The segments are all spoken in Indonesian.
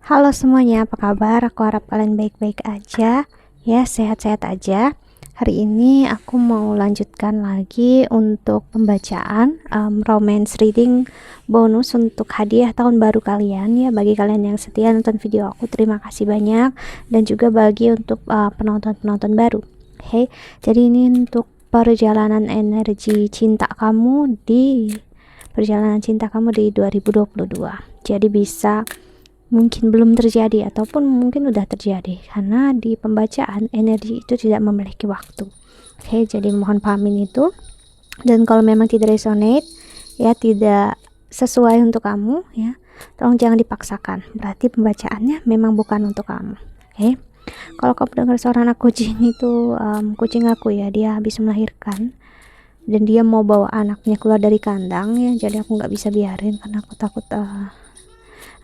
Halo semuanya, apa kabar? Aku harap kalian baik-baik aja, ya, sehat-sehat aja. Hari ini aku mau lanjutkan lagi untuk pembacaan romance reading bonus untuk hadiah tahun baru kalian, ya. Bagi kalian yang setia nonton video aku, terima kasih banyak. Dan juga bagi untuk penonton-penonton baru. Oke, jadi ini untuk perjalanan energi cinta kamu di 2022. Jadi bisa mungkin belum terjadi ataupun mungkin udah terjadi, karena di pembacaan energi itu tidak memiliki waktu. Oke, jadi mohon pahamin itu. Dan kalau memang tidak resonate, ya, tidak sesuai untuk kamu, ya, tolong jangan dipaksakan, berarti pembacaannya memang bukan untuk kamu. Oke, kalau kamu dengar suara anak kucing itu, kucing aku, ya, dia habis melahirkan dan dia mau bawa anaknya keluar dari kandang, ya, jadi aku nggak bisa biarin karena aku takut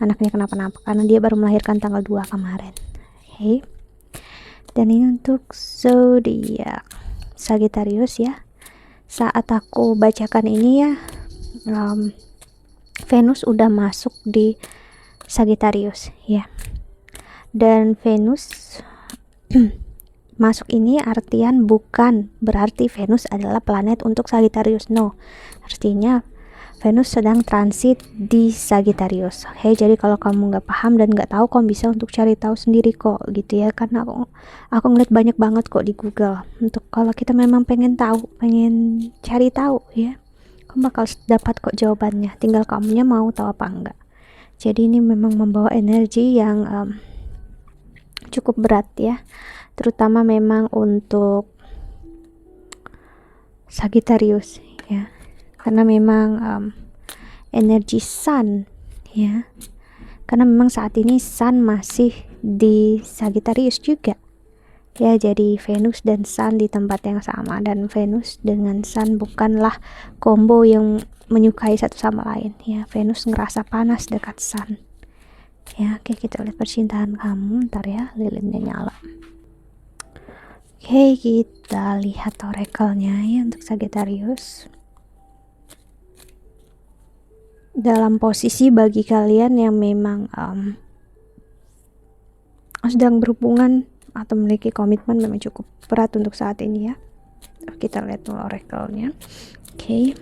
anaknya kenapa-napa, karena dia baru melahirkan tanggal 2 kemarin. Oke. Dan ini untuk zodiak Sagittarius, ya. Saat aku bacakan ini, ya, Venus udah masuk di Sagittarius, ya. Dan Venus masuk ini artian bukan berarti Venus adalah planet untuk Sagittarius, no. Artinya Venus sedang transit di Sagittarius. Oke, jadi kalau kamu nggak paham dan nggak tahu, kamu bisa untuk cari tahu sendiri kok, gitu ya. Karena aku ngeliat banyak banget kok di Google. Untuk kalau kita memang pengen tahu, pengen cari tahu, ya, kamu bakal dapat kok jawabannya. Tinggal kamunya mau tahu apa enggak. Jadi ini memang membawa energi yang cukup berat, ya. Terutama memang untuk Sagittarius, ya. Karena memang energi sun, ya, karena memang saat ini sun masih di Sagittarius juga, ya. Jadi Venus dan sun di tempat yang sama, dan Venus dengan sun bukanlah combo yang menyukai satu sama lain, ya. Venus ngerasa panas dekat sun, ya. Oke, kita lihat percintaan kamu. Ntar, ya, lilinnya nyala. Oke, kita lihat oracle-nya, ya, untuk Sagittarius. Dalam posisi bagi kalian yang memang sedang berhubungan atau memiliki komitmen, memang cukup berat untuk saat ini, ya. Kita lihat dulu oracle-nya. Oke.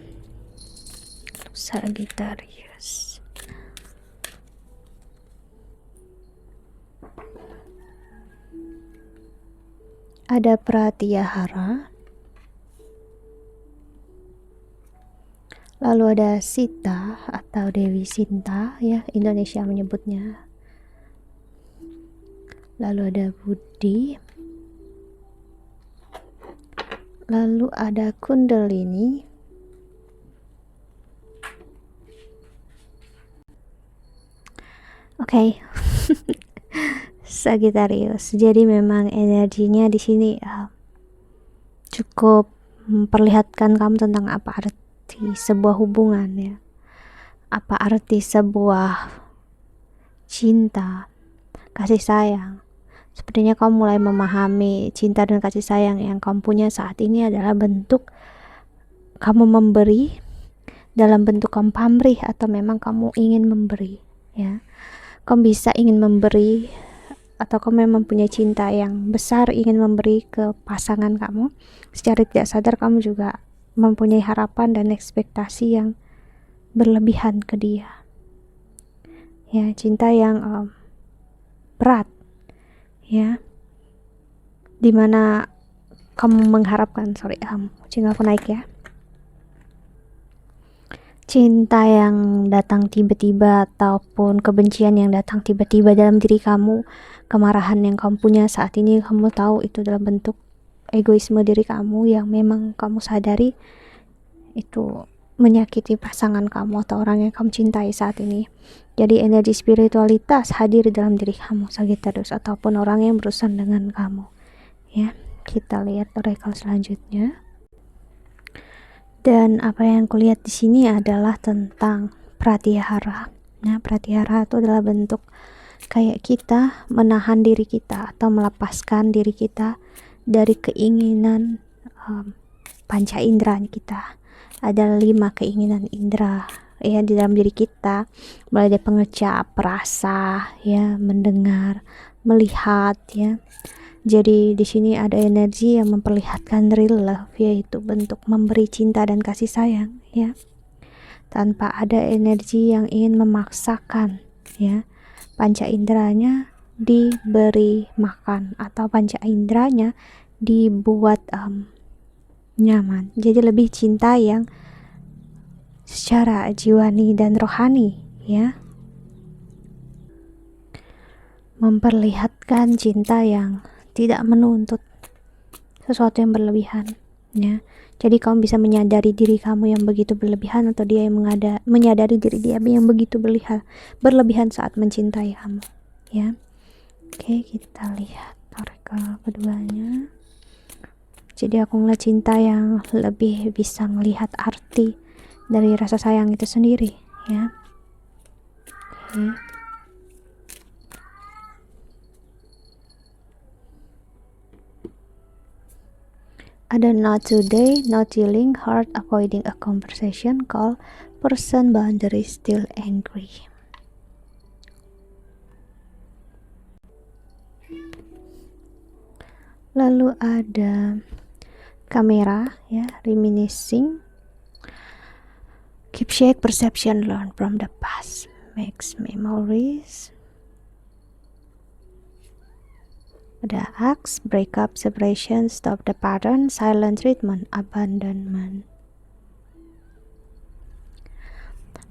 Sagittarius. Ada Pratyahara. Lalu ada Sita atau Dewi Sinta, ya, Indonesia menyebutnya. Lalu ada Budi. Lalu ada Kundalini. Oke. Sagittarius. Jadi memang energinya di sini cukup memperlihatkan kamu tentang apa arti sebuah hubungan, ya. Apa arti sebuah cinta, kasih sayang. Sepertinya kamu mulai memahami cinta dan kasih sayang yang kamu punya saat ini adalah bentuk kamu memberi, dalam bentuk kamu pamrih atau memang kamu ingin memberi, ya. Kamu bisa ingin memberi, atau kamu memang punya cinta yang besar, ingin memberi ke pasangan kamu. Secara tidak sadar kamu juga mempunyai harapan dan ekspektasi yang berlebihan ke dia, ya. Cinta yang berat, ya, dimana kamu mengharapkan, kucing aku naik, ya. Cinta yang datang tiba-tiba ataupun kebencian yang datang tiba-tiba dalam diri kamu, kemarahan yang kamu punya saat ini, kamu tahu itu adalah bentuk egoisme diri kamu yang memang kamu sadari itu menyakiti pasangan kamu atau orang yang kamu cintai saat ini. Jadi energi spiritualitas hadir dalam diri kamu, Sagittarius, ataupun orang yang berurusan dengan kamu, ya. Kita lihat oracle selanjutnya. Dan apa yang kulihat di sini adalah tentang Pratyahara. Nah, Pratyahara itu adalah bentuk kayak kita menahan diri kita atau melepaskan diri kita dari keinginan panca indera kita. Ada 5 keinginan indera ya di dalam diri kita, mulai dari pengecap, rasa, ya, mendengar, melihat, ya. Jadi di sini ada energi yang memperlihatkan real love, yaitu bentuk memberi cinta dan kasih sayang, ya. Tanpa ada energi yang ingin memaksakan, ya. Panca inderanya diberi makan atau panca inderanya dibuat nyaman. Jadi lebih cinta yang secara jiwani dan rohani, ya. Memperlihatkan cinta yang tidak menuntut sesuatu yang berlebihan, ya. Jadi kamu bisa menyadari diri kamu yang begitu berlebihan, atau dia yang menyadari diri dia yang begitu berlebihan saat mencintai kamu, ya. Oke, kita lihat oracle keduanya. Jadi aku ngeliat cinta yang lebih bisa melihat arti dari rasa sayang itu sendiri, ya. Oke. Ada not today, not dealing, hard, avoiding a conversation, call, person boundary still angry. Lalu ada kamera, ya, reminiscing, keep shake, perception, learn from the past, makes memories. Ada axe, break up, separation, stop the pattern, silent treatment, abandonment.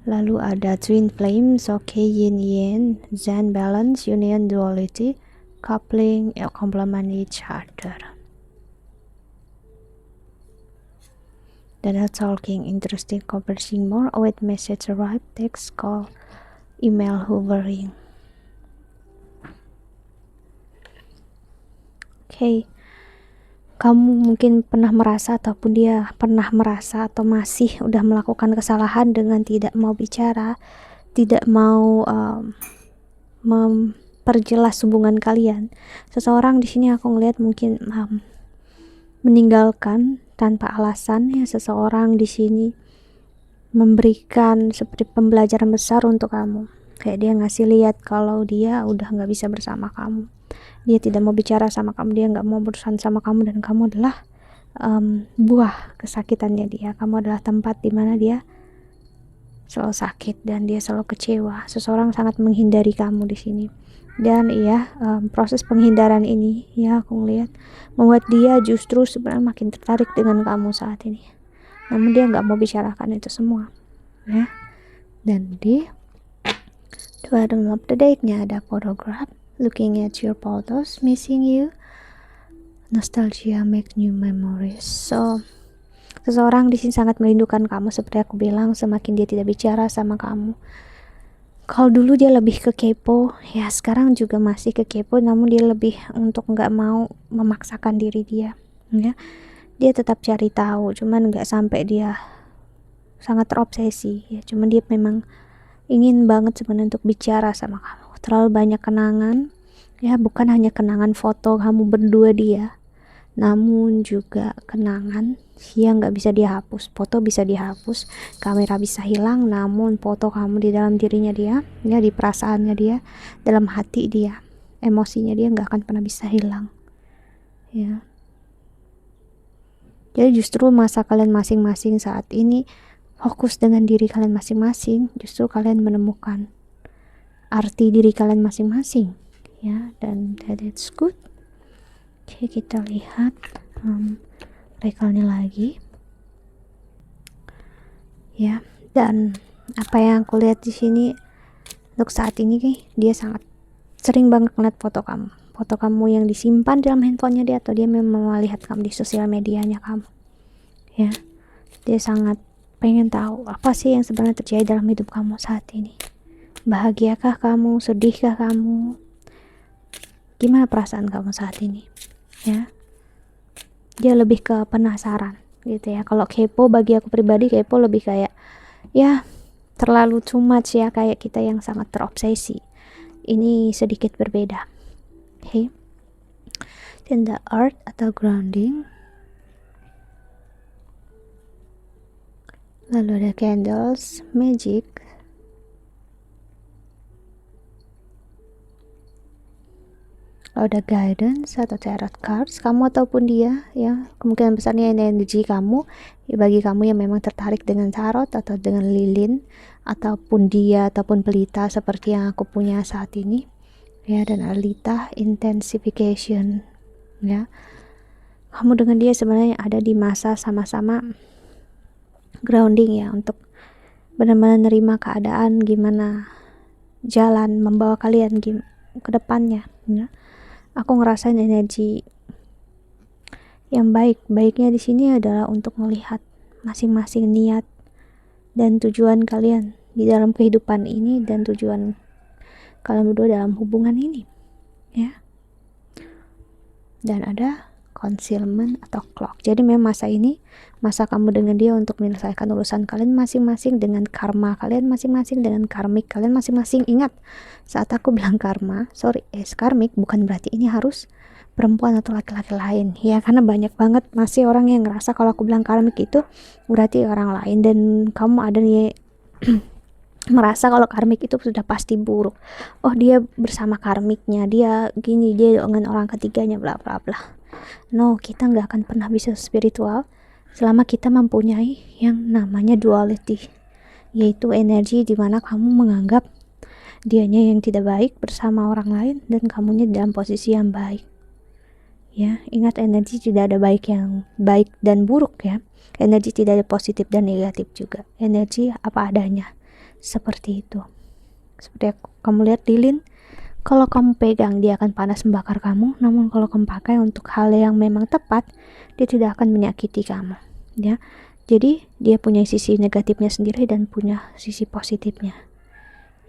Lalu ada twin flames, okay, yin yang, zen, balance, union, duality, coupling, complement each other. Dan ada talking, interesting, conversing more, await message arrive, text, call, email, hovering. Oke. Kamu mungkin pernah merasa, ataupun dia pernah merasa atau masih udah melakukan kesalahan dengan tidak mau bicara, tidak mau memperjelas hubungan kalian. Seseorang di sini aku ngelihat mungkin meninggalkan tanpa alasan, ya. Seseorang di sini memberikan seperti pembelajaran besar untuk kamu. Kayak dia ngasih lihat kalau dia udah nggak bisa bersama kamu. Dia tidak mau bicara sama kamu, dia nggak mau berurusan sama kamu, dan kamu adalah buah kesakitannya dia. Kamu adalah tempat di mana dia selalu sakit dan dia selalu kecewa. Seseorang sangat menghindari kamu di sini. Dan iya, proses penghindaran ini, ya, aku ngelihat membuat dia justru sebenarnya makin tertarik dengan kamu saat ini. Namun dia nggak mau bicarakan itu semua, ya. Dan di bottom of the deck-nya ada photograph, looking at your photos, missing you, nostalgia, make new memories. So, seseorang di sini sangat merindukan kamu, seperti aku bilang, semakin dia tidak bicara sama kamu. Kalau dulu dia lebih ke kepo, ya sekarang juga masih ke kepo, namun dia lebih untuk nggak mau memaksakan diri dia, ya. Dia tetap cari tahu, cuman nggak sampai dia sangat terobsesi, ya. Cuman dia memang ingin banget sebenarnya untuk bicara sama kamu. Terlalu banyak kenangan, ya, bukan hanya kenangan foto kamu berdua dia, namun juga kenangan yang nggak bisa dihapus. Foto bisa dihapus, kamera bisa hilang, namun foto kamu di dalam dirinya dia, ya, di perasaannya dia, dalam hati dia, emosinya dia nggak akan pernah bisa hilang, ya. Jadi justru masa kalian masing-masing saat ini fokus dengan diri kalian masing-masing, justru kalian menemukan arti diri kalian masing-masing, ya, dan that's good. Oke, kita lihat rekalnya lagi, ya. Dan apa yang aku lihat di sini untuk saat ini, dia sangat sering banget ngeliat foto kamu yang disimpan dalam handphonenya dia, atau dia memang melihat kamu di sosial medianya kamu, ya. Dia sangat pengen tahu apa sih yang sebenarnya terjadi dalam hidup kamu saat ini. Bahagiakah kamu, sedihkah kamu, gimana perasaan kamu saat ini, ya. Dia lebih ke penasaran gitu, ya. Kalau kepo, bagi aku pribadi, kepo lebih kayak, ya, terlalu too much, ya, kayak kita yang sangat terobsesi. Ini sedikit berbeda. Oke. Dan the earth atau grounding, Lalu ada candles, magic, lalu ada guidance atau tarot cards, kamu ataupun dia, ya kemungkinan besarnya energi kamu, ya, bagi kamu yang memang tertarik dengan tarot atau dengan lilin ataupun dia ataupun pelita seperti yang aku punya saat ini, ya. Dan alita intensification, ya, kamu dengan dia sebenarnya ada di masa sama-sama grounding, ya, untuk benar-benar nerima keadaan, gimana jalan membawa kalian ke depannya, ya. Aku ngerasain energi yang baiknya di sini adalah untuk melihat masing-masing niat dan tujuan kalian di dalam kehidupan ini dan tujuan kalian berdua dalam hubungan ini, ya. Dan ada concealment atau clock. Jadi memang masa ini masa kamu dengan dia untuk menyelesaikan urusan kalian masing-masing dengan karma kalian masing-masing, dengan karmik kalian masing-masing. Ingat, saat aku bilang karma, karmik bukan berarti ini harus perempuan atau laki-laki lain, ya, karena banyak banget masih orang yang ngerasa kalau aku bilang karmik itu berarti orang lain, dan kamu ada nih merasa kalau karmik itu sudah pasti buruk. Oh, dia bersama karmiknya, dia gini, dia dengan orang ketiganya, bla bla bla. No, kita nggak akan pernah bisa spiritual selama kita mempunyai yang namanya duality, yaitu energi di mana kamu menganggap dianya yang tidak baik bersama orang lain dan kamunya dalam posisi yang baik, ya. Ingat, energi tidak ada baik dan buruk, ya. Energi tidak ada positif dan negatif juga. Energi apa adanya, seperti itu. Seperti kamu lihat lilin, kalau kamu pegang dia akan panas membakar kamu, namun kalau kamu pakai untuk hal yang memang tepat, dia tidak akan menyakiti kamu, ya. Jadi dia punya sisi negatifnya sendiri dan punya sisi positifnya,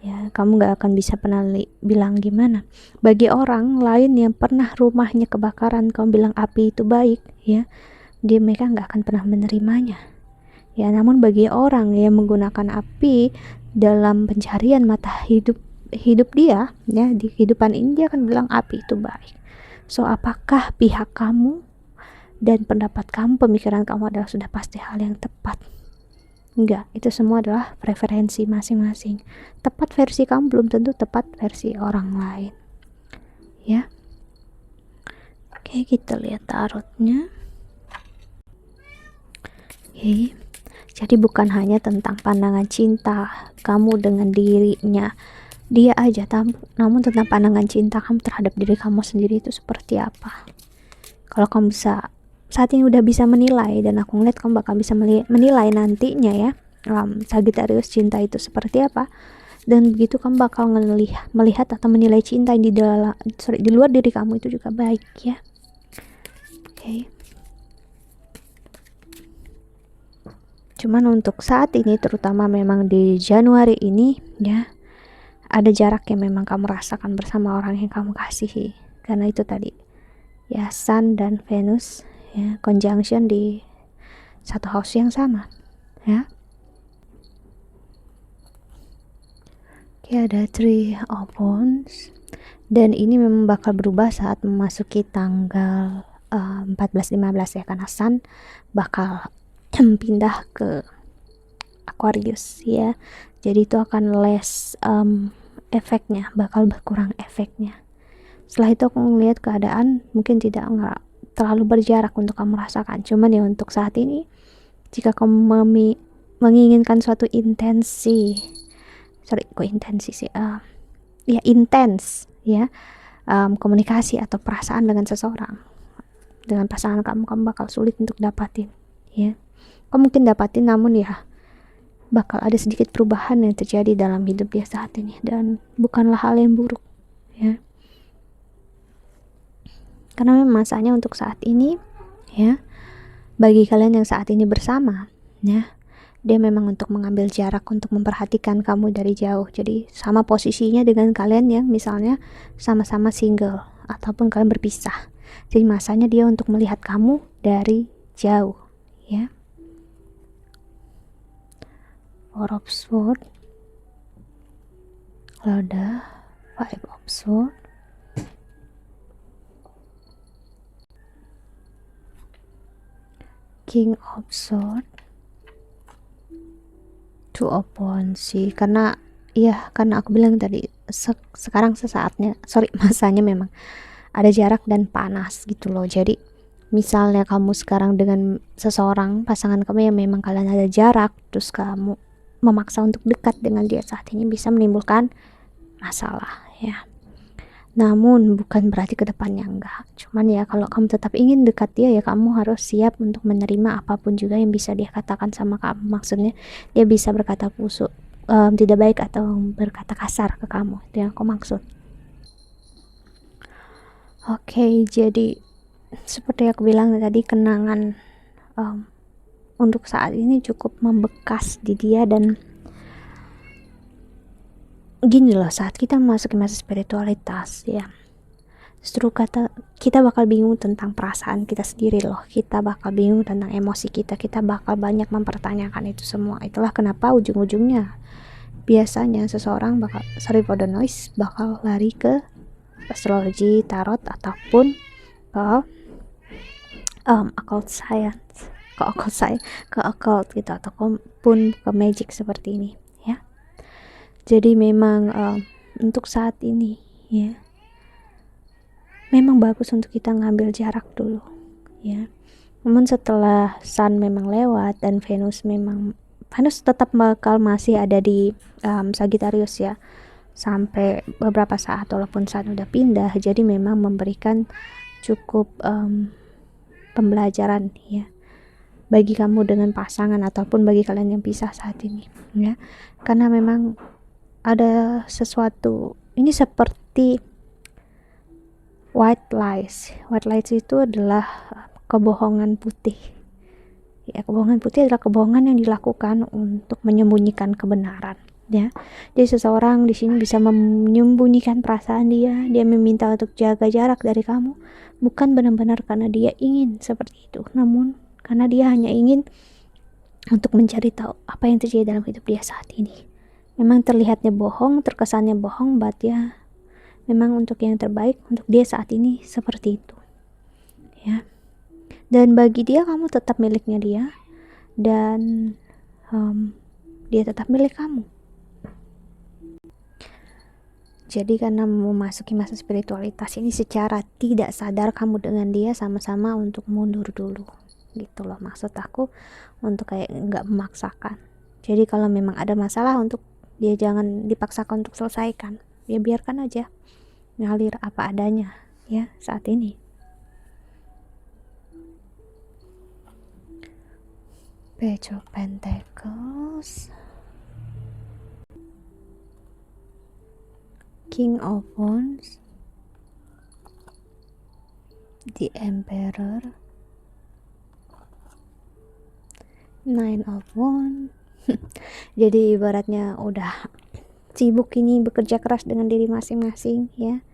ya. Kamu gak akan bisa pernah bilang gimana. Bagi orang lain yang pernah rumahnya kebakaran, kamu bilang api itu baik, ya, mereka gak akan pernah menerimanya, ya. Namun bagi orang yang menggunakan api dalam pencarian mata hidup dia, ya, di kehidupan ini, dia akan bilang api itu baik. So, apakah pihak kamu dan pendapat kamu, pemikiran kamu adalah sudah pasti hal yang tepat? Enggak, itu semua adalah preferensi masing-masing. Tepat versi kamu belum tentu tepat versi orang lain, ya. Oke, kita lihat tarotnya. Oke, jadi bukan hanya tentang pandangan cinta kamu dengan dirinya dia aja, namun tentang pandangan cinta kamu terhadap diri kamu sendiri itu seperti apa. Kalau kamu bisa saat ini udah bisa menilai, dan aku ngeliat kamu bakal bisa menilai nantinya, ya, Sagittarius, cinta itu seperti apa. Dan begitu kamu bakal melihat atau menilai cinta di luar diri kamu itu juga baik, ya. Oke. Cuman untuk saat ini, terutama memang di Januari ini, ya, ada jarak yang memang kamu rasakan bersama orang yang kamu kasihi, karena itu tadi, ya, Sun dan Venus, ya, conjunction di satu house yang sama, ya. Oke, ada Three of Wands, dan ini memang bakal berubah saat memasuki tanggal 14-15, ya, karena Sun bakal pindah ke Aquarius, ya. Jadi itu akan less efeknya, bakal berkurang efeknya. Setelah itu aku ngelihat keadaan mungkin tidak terlalu berjarak untuk kamu rasakan. Cuman ya untuk saat ini, jika kamu menginginkan suatu intens, ya, komunikasi atau perasaan dengan seseorang, dengan pasangan kamu bakal sulit untuk dapatin, ya. Kamu mungkin dapatin, namun ya bakal ada sedikit perubahan yang terjadi dalam hidup dia saat ini, dan bukanlah hal yang buruk, ya. Karena memang masanya untuk saat ini, ya, bagi kalian yang saat ini bersama, ya, dia memang untuk mengambil jarak, untuk memperhatikan kamu dari jauh. Jadi sama posisinya dengan kalian yang misalnya sama-sama single ataupun kalian berpisah. Jadi masanya dia untuk melihat kamu dari jauh, ya. Four of Swords, lalu ada Five of Swords, King of Swords, to open sih, karena aku bilang tadi sekarang masanya memang ada jarak dan panas gitu loh. Jadi misalnya kamu sekarang dengan seseorang pasangan kamu yang memang kalian ada jarak, terus kamu memaksa untuk dekat dengan dia saat ini, bisa menimbulkan masalah ya. Namun bukan berarti kedepannya enggak, cuman ya kalau kamu tetap ingin dekat dia, ya kamu harus siap untuk menerima apapun juga yang bisa dia katakan sama kamu. Maksudnya dia bisa berkata busuk, tidak baik, atau berkata kasar ke kamu, itu yang aku maksud. Oke, jadi seperti aku bilang tadi, kenangan untuk saat ini cukup membekas di dia. Dan gini loh, saat kita memasuki masa spiritualitas ya, justru kita bakal bingung tentang perasaan kita sendiri loh. Kita bakal bingung tentang emosi kita bakal banyak mempertanyakan itu semua. Itulah kenapa ujung-ujungnya biasanya seseorang bakal, sorry for the noise, bakal lari ke astrologi, tarot, ataupun ke occult science, ke occult gitu, ataupun ke magic seperti ini ya. Jadi memang untuk saat ini ya, memang bagus untuk kita ngambil jarak dulu ya. Namun setelah Sun memang lewat dan Venus tetap bakal masih ada di Sagittarius ya, sampai beberapa saat walaupun Sun udah pindah. Jadi memang memberikan cukup pembelajaran ya, bagi kamu dengan pasangan ataupun bagi kalian yang pisah saat ini ya. Karena memang ada sesuatu, ini seperti white lies itu adalah kebohongan putih ya. Kebohongan putih adalah kebohongan yang dilakukan untuk menyembunyikan kebenaran ya. Jadi seseorang di sini bisa menyembunyikan perasaan dia meminta untuk jaga jarak dari kamu, bukan benar-benar karena dia ingin seperti itu, namun karena dia hanya ingin untuk mencari tahu apa yang terjadi dalam hidup dia saat ini. Memang terlihatnya bohong, terkesannya bohong, but ya memang untuk yang terbaik untuk dia saat ini seperti itu ya. Dan bagi dia kamu tetap miliknya dia, dan dia tetap milik kamu. Jadi karena memasuki masa spiritualitas ini, secara tidak sadar kamu dengan dia sama-sama untuk mundur dulu gitu loh. Maksud aku untuk kayak nggak memaksakan. Jadi kalau memang ada masalah untuk dia, jangan dipaksakan untuk selesaikan ya, biarkan aja ngalir apa adanya ya saat ini. Page of Pentacles, King of Wands, the Emperor, Nine of Wands. Jadi ibaratnya udah sibuk ini bekerja keras dengan diri masing-masing ya,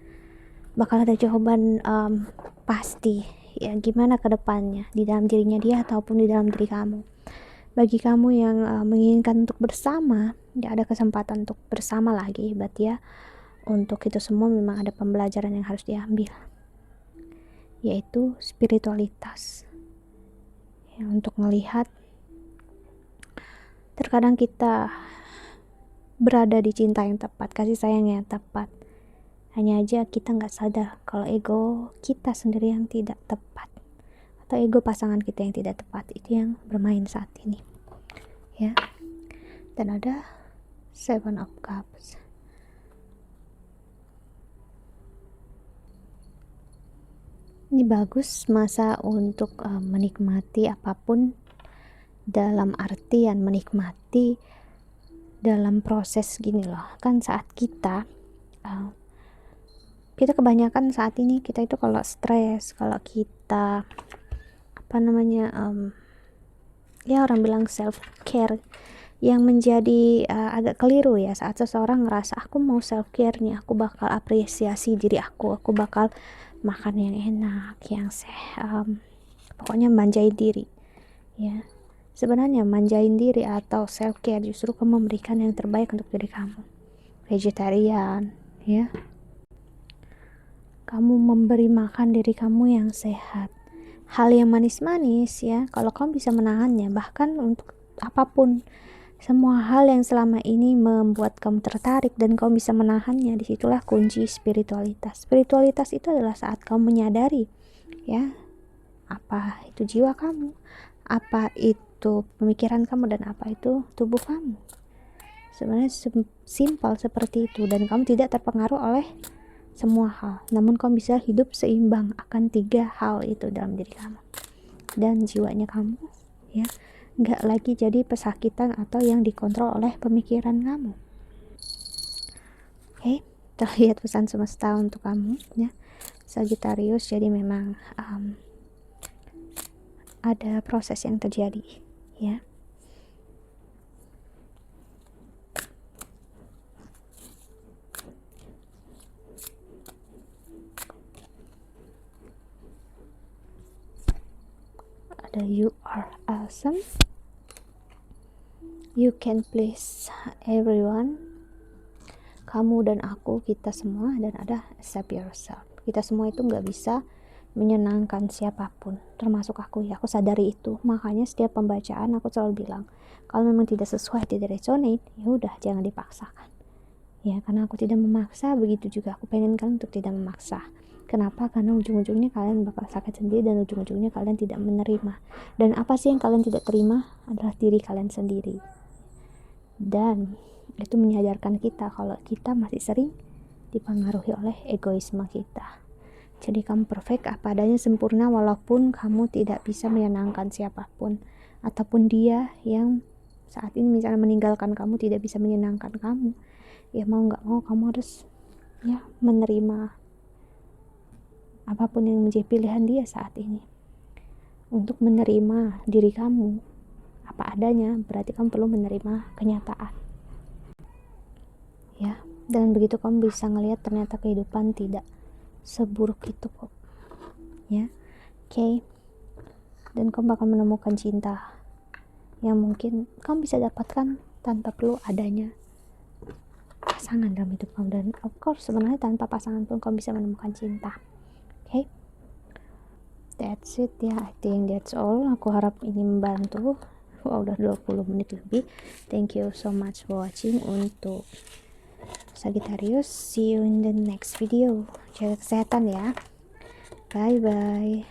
bakal ada jawaban pasti ya, gimana ke depannya di dalam dirinya dia ataupun di dalam diri kamu. Bagi kamu yang menginginkan untuk bersama, ya ada kesempatan untuk bersama lagi, berarti ya untuk itu semua memang ada pembelajaran yang harus diambil, yaitu spiritualitas ya, untuk melihat terkadang kita berada di cinta yang tepat, kasih sayang yang tepat, hanya aja kita nggak sadar kalau ego kita sendiri yang tidak tepat, atau ego pasangan kita yang tidak tepat, itu yang bermain saat ini ya. Dan ada Seven of Cups. Ini bagus masa untuk menikmati apapun, dalam artian menikmati dalam proses gini loh. Kan saat kita kebanyakan saat ini kita itu kalau stres, kalau kita ya orang bilang self care, yang menjadi agak keliru ya. Saat seseorang ngerasa aku mau self care nih, aku bakal apresiasi diri aku bakal makan yang enak, yang sehat, pokoknya manjain diri ya. Sebenarnya manjain diri atau self care justru kamu memberikan yang terbaik untuk diri kamu. Vegetarian ya, kamu memberi makan diri kamu yang sehat, hal yang manis-manis ya, kalau kamu bisa menahannya, bahkan untuk apapun Semua hal yang selama ini membuat kamu tertarik dan kamu bisa menahannya, disitulah kunci spiritualitas. Spiritualitas itu adalah saat kamu menyadari, ya, apa itu jiwa kamu, apa itu pemikiran kamu, dan apa itu tubuh kamu. Sebenarnya simpel seperti itu, dan kamu tidak terpengaruh oleh semua hal, namun kamu bisa hidup seimbang akan 3 hal itu dalam diri kamu dan jiwanya kamu, ya, nggak lagi jadi pesakitan atau yang dikontrol oleh pemikiran kamu. Oke, terlihat pesan semesta untuk kamu, ya, Sagittarius. Jadi memang ada proses yang terjadi, ya. Ada you are awesome, you can please everyone, kamu dan aku, kita semua, dan ada accept yourself. Kita semua itu nggak bisa menyenangkan siapapun, termasuk aku, ya. Aku sadari itu, makanya setiap pembacaan aku selalu bilang, kalau memang tidak sesuai, tidak resonate, ya udah, jangan dipaksakan, ya, karena aku tidak memaksa. Begitu juga aku pengen kalian untuk tidak memaksa. Kenapa? Karena ujung-ujungnya kalian bakal sakit sendiri, dan ujung-ujungnya kalian tidak menerima. Dan apa sih yang kalian tidak terima? Adalah diri kalian sendiri. Dan itu menyadarkan kita kalau kita masih sering dipengaruhi oleh egoisme kita. Jadi kamu perfect apa adanya, sempurna, walaupun kamu tidak bisa menyenangkan siapapun, ataupun dia yang saat ini misalnya meninggalkan kamu, tidak bisa menyenangkan kamu, ya mau nggak mau kamu harus, ya, menerima apapun yang menjadi pilihan dia saat ini. Untuk menerima diri kamu apa adanya, berarti kamu perlu menerima kenyataan, ya. Dan begitu kamu bisa ngelihat ternyata kehidupan tidak seburuk itu kok, ya. Oke. Dan kamu bakal menemukan cinta yang mungkin kamu bisa dapatkan tanpa perlu adanya pasangan dalam hidup kamu. Dan of course sebenarnya tanpa pasangan pun kamu bisa menemukan cinta. Oke, that's it, ya. I think that's all. Aku harap ini membantu. Udah 20 menit lebih. Thank you so much for watching. Untuk Sagittarius, see you in the next video. Jaga kesehatan, ya. Bye bye.